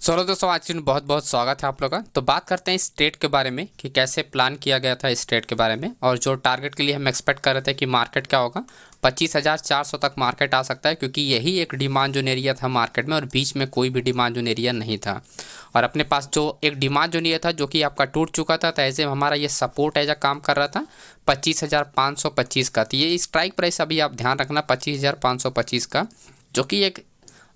चलो दोस्तों, आज की बहुत बहुत स्वागत है आप लोगों का। तो बात करते हैं इस ट्रेड के बारे में कि कैसे प्लान किया गया था इस ट्रेड के बारे में, और जो टारगेट के लिए हम एक्सपेक्ट कर रहे थे कि मार्केट क्या होगा। 25,400 तक मार्केट आ सकता है, क्योंकि यही एक डिमांड जोन एरिया था मार्केट में, और बीच में कोई भी डिमांड जोन एरिया नहीं था। और अपने पास जो एक डिमांड जोन एरिया था जो कि आपका टूट चुका था, तो ऐसे हमारा ये सपोर्ट एज काम कर रहा था 25,525 का। तो ये स्ट्राइक प्राइस अभी आप ध्यान रखना 25,525 का, जो कि एक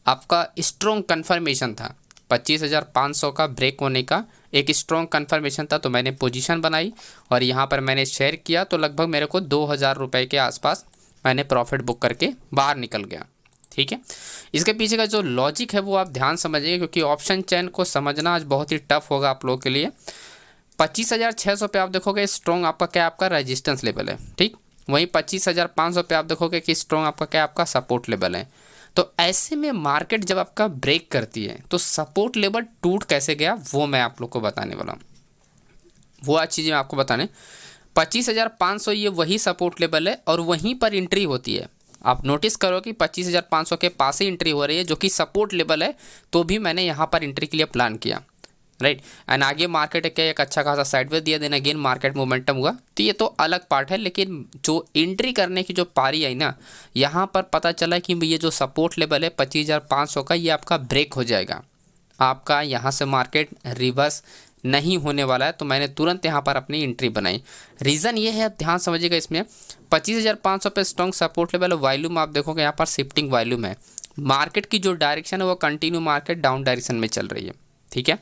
आपका स्ट्रॉन्ग कन्फर्मेशन था। 25,500 का ब्रेक होने का एक स्ट्रॉन्ग कन्फर्मेशन था। तो मैंने पोजीशन बनाई और यहाँ पर मैंने शेयर किया, तो लगभग मेरे को 2,000 रुपये के आसपास मैंने प्रॉफिट बुक करके बाहर निकल गया। ठीक है, इसके पीछे का जो लॉजिक है वो आप ध्यान समझिए, क्योंकि ऑप्शन चेन को समझना आज बहुत ही टफ होगा आप लोगों के लिए। 25,600 पे आप देखोगे स्ट्रॉन्ग आपका क्या, आपका रेजिस्टेंस लेवल है। ठीक, वहीं 25,500 पे आप देखोगे कि स्ट्रॉन्ग आपका क्या, आपका सपोर्ट लेवल है। तो ऐसे में मार्केट जब आपका ब्रेक करती है तो सपोर्ट लेवल टूट कैसे गया वो मैं आप लोग को बताने वाला हूँ। वो आज चीज़ें आपको बताने 25,500 ये वही सपोर्ट लेवल है और वहीं पर एंट्री होती है। आप नोटिस करो कि 25,500 के पास ही एंट्री हो रही है, जो कि सपोर्ट लेवल है। तो भी मैंने यहाँ पर एंट्री के लिए प्लान किया, राइट। एंड आगे मार्केट क्या एक अच्छा खासा साइडवेज दिया, देन अगेन मार्केट मोमेंटम हुआ। तो ये तो अलग पार्ट है, लेकिन जो एंट्री करने की जो पारी आई ना, यहाँ पर पता चला कि ये जो सपोर्ट लेवल है 25,500 का, ये आपका ब्रेक हो जाएगा। आपका यहाँ से मार्केट रिवर्स नहीं होने वाला है। तो मैंने तुरंत यहाँ पर अपनी एंट्री बनाई। रीज़न ये है, आप ध्यान समझिएगा, इसमें 25,500 पे स्ट्रॉन्ग सपोर्ट लेवल वॉल्यूम आप देखोगे यहाँ पर शिफ्टिंग वॉल्यूम है। मार्केट की जो डायरेक्शन है वो कंटिन्यू मार्केट डाउन डायरेक्शन में चल रही है। ठीक है,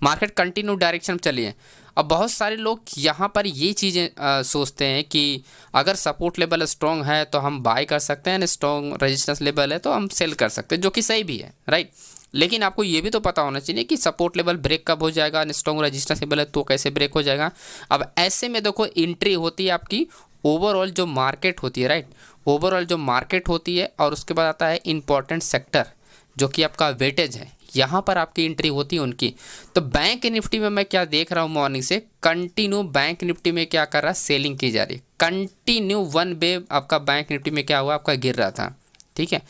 मार्केट कंटिन्यू डायरेक्शन में चली है। अब बहुत सारे लोग यहाँ पर ये चीज़ें सोचते हैं कि अगर सपोर्ट लेवल स्ट्रॉन्ग है तो हम बाय कर सकते हैं, स्ट्रॉन्ग रेजिस्टेंस लेवल है तो हम सेल कर सकते हैं, जो कि सही भी है, राइट। लेकिन आपको ये भी तो पता होना चाहिए कि सपोर्ट लेवल ब्रेक कब हो जाएगा, स्ट्रॉन्ग रेजिस्टेंस लेवल है तो कैसे ब्रेक हो जाएगा। अब ऐसे में देखो एंट्री होती है आपकी ओवरऑल जो मार्केट होती है, राइट। ओवरऑल जो मार्केट होती है और उसके बाद आता है इंपॉर्टेंट सेक्टर जो कि आपका वेटेज है, यहाँ पर आपकी एंट्री होती है उनकी। तो बैंक निफ्टी में मैं क्या देख रहा हूँ, मॉर्निंग से कंटिन्यू बैंक निफ्टी में क्या कर रहा है, सेलिंग की जा रही है। कंटिन्यू वन वेव आपका बैंक निफ्टी में क्या हुआ, आपका गिर रहा था। ठीक है,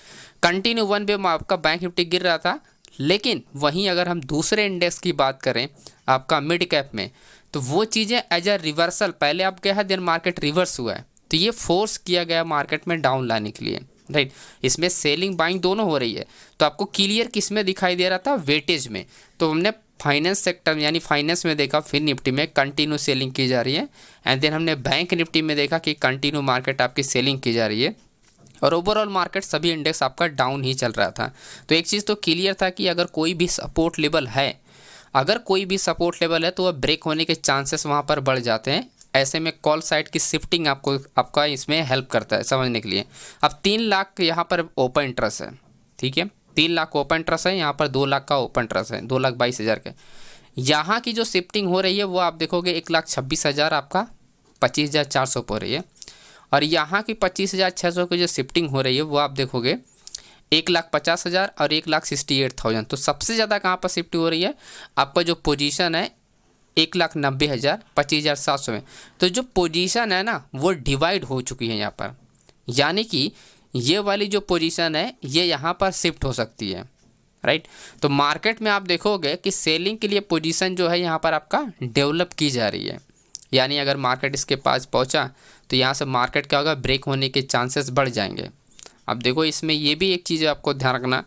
कंटिन्यू वन वेव आपका बैंक निफ्टी गिर रहा था। लेकिन वहीं अगर हम दूसरे इंडेक्स की बात करें आपका मिड कैप में, तो वो चीज़ें एज अ रिवर्सल, पहले आप गया है देन मार्केट रिवर्स हुआ है, तो ये फोर्स किया गया मार्केट में डाउन लाने के लिए, राइट। इसमें सेलिंग बाइंग दोनों हो रही है। तो आपको क्लियर किस में दिखाई दे रहा था, वेटेज में। तो हमने फाइनेंस सेक्टर यानी फाइनेंस में देखा, फिर निफ्टी में कंटिन्यू सेलिंग की जा रही है। एंड देन हमने बैंक निफ्टी में देखा कि कंटिन्यू मार्केट आपकी सेलिंग की जा रही है, और ओवरऑल मार्केट सभी इंडेक्स आपका डाउन ही चल रहा था। तो एक चीज़ तो क्लियर था कि अगर कोई भी सपोर्ट लेवल है, अगर कोई भी सपोर्ट लेवल है तो वह ब्रेक होने के चांसेस वहाँ पर बढ़ जाते हैं। ऐसे में कॉल साइड की शिफ्टिंग आपको आपका इसमें हेल्प करता है समझने के लिए। अब 3 लाख यहाँ पर ओपन इंटरेस्ट है। ठीक है, 3 लाख ओपन इंटरेस्ट है, यहाँ पर 2 लाख का ओपन इंटरेस्ट है, 2,22,000 का। यहाँ की जो शिफ्टिंग हो रही है वो आप देखोगे 1,26,000 आपका 25,400 पर हो रही है। और यहाँ की 25,600 की जो शिफ्टिंग हो रही है वो आप देखोगे 1,50,000 और 1,68,000। तो सबसे ज़्यादा कहाँ पर शिफ्ट हो रही है, आपका जो पोजीशन है 1,90,000 25,700 में। तो जो पोजीशन है ना वो डिवाइड हो चुकी है यहाँ पर, यानी कि ये वाली जो पोजीशन है ये यहाँ पर शिफ्ट हो सकती है, राइट। तो मार्केट में आप देखोगे कि सेलिंग के लिए पोजीशन जो है यहाँ पर आपका डेवलप की जा रही है। यानी अगर मार्केट इसके पास पहुँचा तो यहाँ से मार्केट क्या होगा, ब्रेक होने के चांसेस बढ़ जाएंगे। अब देखो इसमें ये भी एक चीज़ आपको ध्यान रखना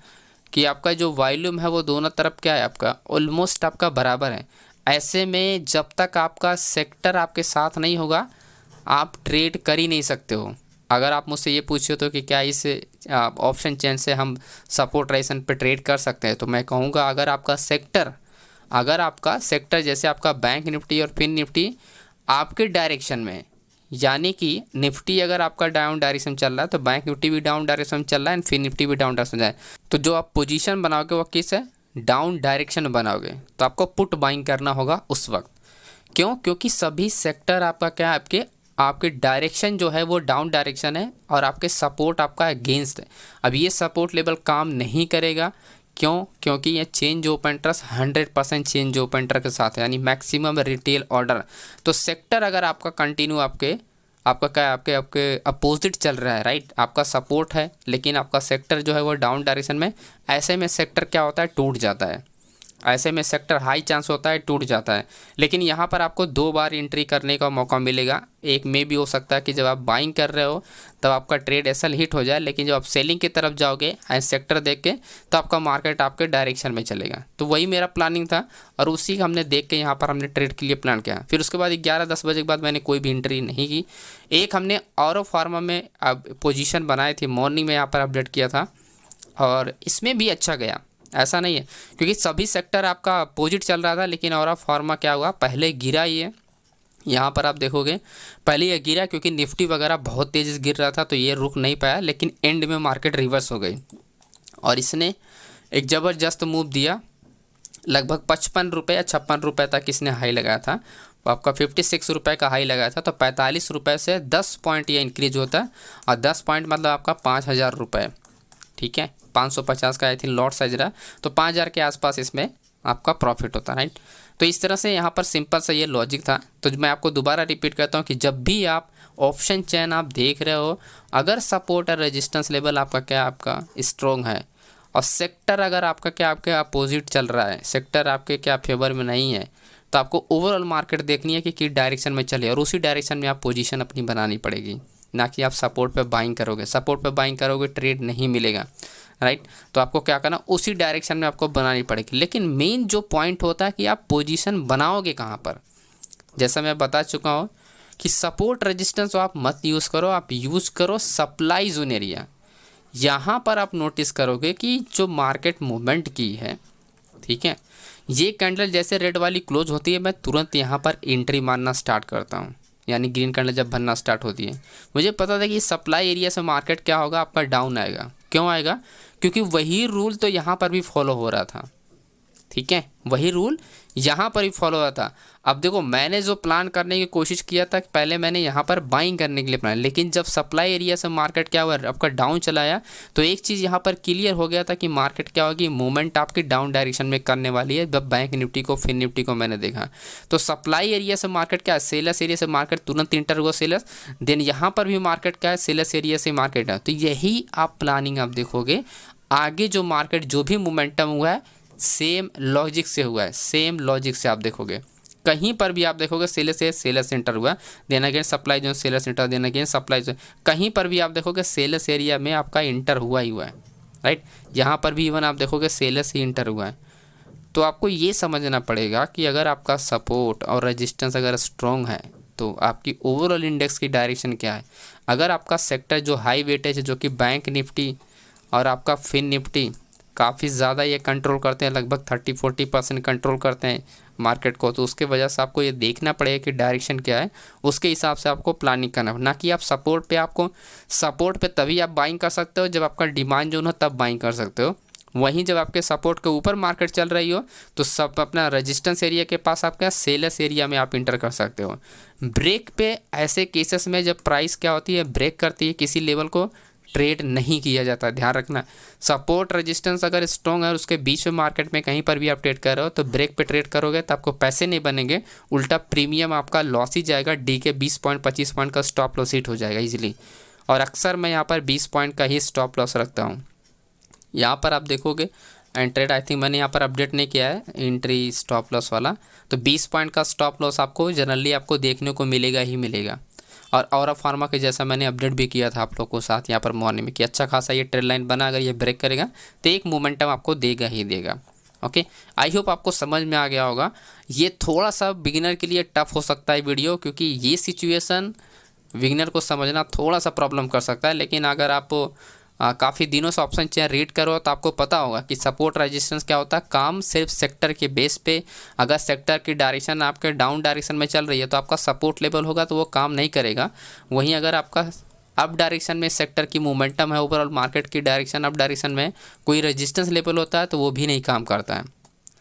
कि आपका जो वॉल्यूम है वो दोनों तरफ क्या है, आपका ऑलमोस्ट आपका बराबर है। ऐसे में जब तक आपका सेक्टर आपके साथ नहीं होगा आप ट्रेड कर ही नहीं सकते हो। अगर आप मुझसे ये पूछो तो कि क्या इस ऑप्शन चेन से हम सपोर्ट रेजिस्टेंस पे ट्रेड कर सकते हैं, तो मैं कहूँगा अगर आपका सेक्टर जैसे आपका बैंक निफ्टी और फिन निफ्टी आपके डायरेक्शन में, यानी कि निफ्टी अगर आपका डाउन डायरेक्शन चल रहा है तो बैंक निफ्टी भी डाउन डायरेक्शन चल रहा है एंड फिन निफ्टी भी डाउन डायरेक्शन चल रहा है, तो जो आप पोजीशन बनाओगे वो किस है, डाउन डायरेक्शन बनाओगे। तो आपको पुट बाइंग करना होगा उस वक्त। क्यों, क्योंकि सभी सेक्टर आपका क्या है, आपके डायरेक्शन जो है वो डाउन डायरेक्शन है और आपके सपोर्ट आपका अगेंस्ट है। अब ये सपोर्ट लेवल काम नहीं करेगा, क्यों, क्योंकि ये change open interest 100% change open interest के साथ है, यानी मैक्सिमम रिटेल ऑर्डर। तो सेक्टर अगर आपका कंटिन्यू आपका क्या आपके अपोजिट चल रहा है, राइट, आपका सपोर्ट है लेकिन आपका सेक्टर जो है वो डाउन डायरेक्शन में, ऐसे में सेक्टर क्या होता है, टूट जाता है। ऐसे में सेक्टर हाई चांस होता है टूट जाता है। लेकिन यहाँ पर आपको 2 बार एंट्री करने का मौका मिलेगा। एक में भी हो सकता है कि जब आप बाइंग कर रहे हो तब आपका ट्रेड एसल हिट हो जाए, लेकिन जब आप सेलिंग की तरफ जाओगे एंड सेक्टर देख के तो आपका मार्केट आपके डायरेक्शन में चलेगा। तो वही मेरा प्लानिंग था और उसी हमने देख के यहाँ पर हमने ट्रेड के लिए प्लान किया। फिर उसके बाद 11-10 बजे के बाद मैंने कोई भी एंट्री नहीं की। एक हमने ऑरो फार्मा में पोजीशन बनाए थे, मॉर्निंग में यहाँ पर अपडेट किया था और इसमें भी अच्छा गया, ऐसा नहीं है, क्योंकि सभी सेक्टर आपका अपोजिट चल रहा था। लेकिन ऑरो फार्मा क्या हुआ, पहले गिरा ही है। यहाँ पर आप देखोगे पहले ये गिरा क्योंकि निफ्टी वगैरह बहुत तेज़ी से गिर रहा था, तो ये रुक नहीं पाया। लेकिन एंड में मार्केट रिवर्स हो गई और इसने एक ज़बरदस्त मूव दिया। लगभग 55 रुपये या 56 रुपये तक इसने हाई लगाया था। तो आपका 56 रुपये का हाई लगाया था, तो 45 रुपये से 10 पॉइंट ये इंक्रीज होता है और 10 पॉइंट मतलब आपका 5000 रुपये। ठीक है, 550 का आई थिंक लॉट साइज रहा, तो 5000 के आसपास इसमें आपका प्रॉफिट होता है, राइट। तो इस तरह से यहाँ पर सिंपल सा ये लॉजिक था। तो मैं आपको दोबारा रिपीट करता हूँ कि जब भी आप ऑप्शन चेन आप देख रहे हो, अगर सपोर्ट और रेजिस्टेंस लेवल आपका क्या आपका स्ट्रॉन्ग है और सेक्टर अगर आपका क्या आपके अपोजिट चल रहा है, सेक्टर आपके क्या फेवर में नहीं है, तो आपको ओवरऑल मार्केट देखनी है कि किस डायरेक्शन में चले और उसी डायरेक्शन में आप पोजीशन अपनी बनानी पड़ेगी, ना कि आप सपोर्ट पे बाइंग करोगे। सपोर्ट पे बाइंग करोगे ट्रेड नहीं मिलेगा, राइट। तो आपको क्या करना, उसी डायरेक्शन में आपको बनानी पड़ेगी। लेकिन मेन जो पॉइंट होता है कि आप पोजीशन बनाओगे कहाँ पर। जैसा मैं बता चुका हूँ कि सपोर्ट रेजिस्टेंस आप मत यूज़ करो, आप यूज़ करो सप्लाई जोन एरिया। यहाँ पर आप नोटिस करोगे कि जो मार्केट मूवमेंट की है, ठीक है, ये कैंडल जैसे रेड वाली क्लोज होती है, मैं तुरंत यहाँ पर एंट्री मारना स्टार्ट करता हूँ। यानी ग्रीन कैंडल जब बनना स्टार्ट होती है, मुझे पता था कि सप्लाई एरिया से मार्केट क्या होगा, आपका डाउन आएगा। क्यों आएगा, क्योंकि वही रूल तो यहाँ पर भी फॉलो हो रहा था। ठीक है, वही रूल यहाँ पर भी फॉलो हो रहा था। अब देखो मैंने जो प्लान करने की कोशिश किया था, पहले मैंने यहाँ पर बाइंग करने के लिए प्लान, लेकिन जब सप्लाई एरिया से मार्केट क्या हुआ, आपका डाउन चलाया, तो एक चीज़ यहाँ पर क्लियर हो गया था कि मार्केट क्या होगी, मूवमेंट आपकी डाउन डायरेक्शन में करने वाली है। जब बैंक निफ्टी को फिन निफ्टी को मैंने देखा, तो सप्लाई एरिया से मार्केट क्या है, सेलर्स एरिया से मार्केट तुरंत इंटर हुआ सेलर्स, देन यहाँ पर भी मार्केट क्या है, सेलर्स एरिया से मार्केट है। तो यही आप प्लानिंग आप देखोगे, आगे जो मार्केट जो भी मोमेंटम हुआ है सेम लॉजिक से हुआ है, सेम लॉजिक से आप देखोगे। कहीं पर भी आप देखोगे सेलर सेंटर हुआ, then again supply zone seller center, then again supply zone, कहीं पर भी आप देखोगे सेलर्स एरिया में आपका इंटर हुआ ही हुआ है, राइट। यहाँ पर भी इवन आप देखोगे सेलर्स ही इंटर हुआ है। तो आपको ये समझना पड़ेगा कि अगर आपका सपोर्ट और रेजिस्टेंस अगर स्ट्रॉन्ग है तो आपकी ओवरऑल इंडेक्स की डायरेक्शन क्या है। अगर आपका सेक्टर जो हाई वेटेज है, जो कि बैंक निफ्टी और आपका फिन निफ्टी काफ़ी ज़्यादा ये कंट्रोल करते हैं, लगभग 30-40% कंट्रोल करते हैं मार्केट को, तो उसके वजह से आपको ये देखना पड़ेगा कि डायरेक्शन क्या है, उसके हिसाब से आपको प्लानिंग करना है। ना कि आप सपोर्ट पे तभी आप बाइंग कर सकते हो जब आपका डिमांड जोन हो, तब बाइंग कर सकते हो। वहीं जब आपके सपोर्ट के ऊपर मार्केट चल रही हो तो सब अपना रेजिस्टेंस एरिया के पास आपका सेलर्स एरिया में आप इंटर कर सकते हो। ब्रेक पे ऐसे केसेस में जब प्राइस क्या होती है, ब्रेक करती है किसी लेवल को, ट्रेड नहीं किया जाता, ध्यान रखना। सपोर्ट रेजिस्टेंस अगर स्ट्रॉन्ग है और उसके बीच में मार्केट में कहीं पर भी आप ट्रेड कर रहे हो, तो ब्रेक पे ट्रेड करोगे तो आपको पैसे नहीं बनेंगे, उल्टा प्रीमियम आपका लॉस ही जाएगा। डी के 20 पॉइंट 25 पॉइंट का स्टॉप लॉस हिट हो जाएगा इजीली, और अक्सर मैं यहाँ पर 20 पॉइंट का ही स्टॉप लॉस रखता हूँ। यहाँ पर आप देखोगे एंड ट्रेड आई थिंक मैंने यहाँ पर अपडेट नहीं किया है एंट्री स्टॉप लॉस वाला, तो 20 पॉइंट का स्टॉप लॉस आपको जनरली आपको देखने को मिलेगा ही मिलेगा। और ऑरा फार्मा के जैसा मैंने अपडेट भी किया था आप लोग को साथ यहाँ पर मॉर्निंग में कि अच्छा खासा ये ट्रेड लाइन बना, अगर ये ब्रेक करेगा तो एक मोमेंटम आपको देगा ही देगा। ओके, आई होप आपको समझ में आ गया होगा। ये थोड़ा सा बिगिनर के लिए टफ हो सकता है वीडियो, क्योंकि ये सिचुएशन बिगिनर को समझना थोड़ा सा प्रॉब्लम कर सकता है, लेकिन अगर आप काफ़ी दिनों से ऑप्शन चेन रीड करो तो आपको पता होगा कि सपोर्ट रेजिस्टेंस क्या होता है। काम सिर्फ सेक्टर के बेस पे, अगर सेक्टर की डायरेक्शन आपके डाउन डायरेक्शन में चल रही है तो आपका सपोर्ट लेवल होगा तो वो काम नहीं करेगा। वहीं अगर आपका अप डायरेक्शन में सेक्टर की मोमेंटम है, ओवरऑल मार्केट की डायरेक्शन अप डायरेक्शन में कोई रेजिस्टेंस लेवल होता है तो वो भी नहीं काम करता है,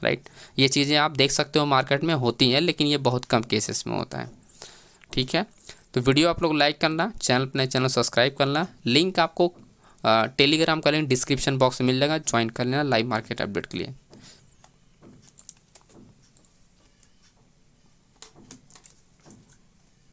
राइट। ये चीज़ें आप देख सकते हो मार्केट में होती हैं, लेकिन ये बहुत कम केसेस में होता है, ठीक है। तो वीडियो आप लोग लाइक करना, अपने चैनल सब्सक्राइब करना, लिंक आपको टेलीग्राम का लिंक डिस्क्रिप्शन बॉक्स में मिल जाएगा, ज्वाइन कर लेना लाइव मार्केट अपडेट के लिए।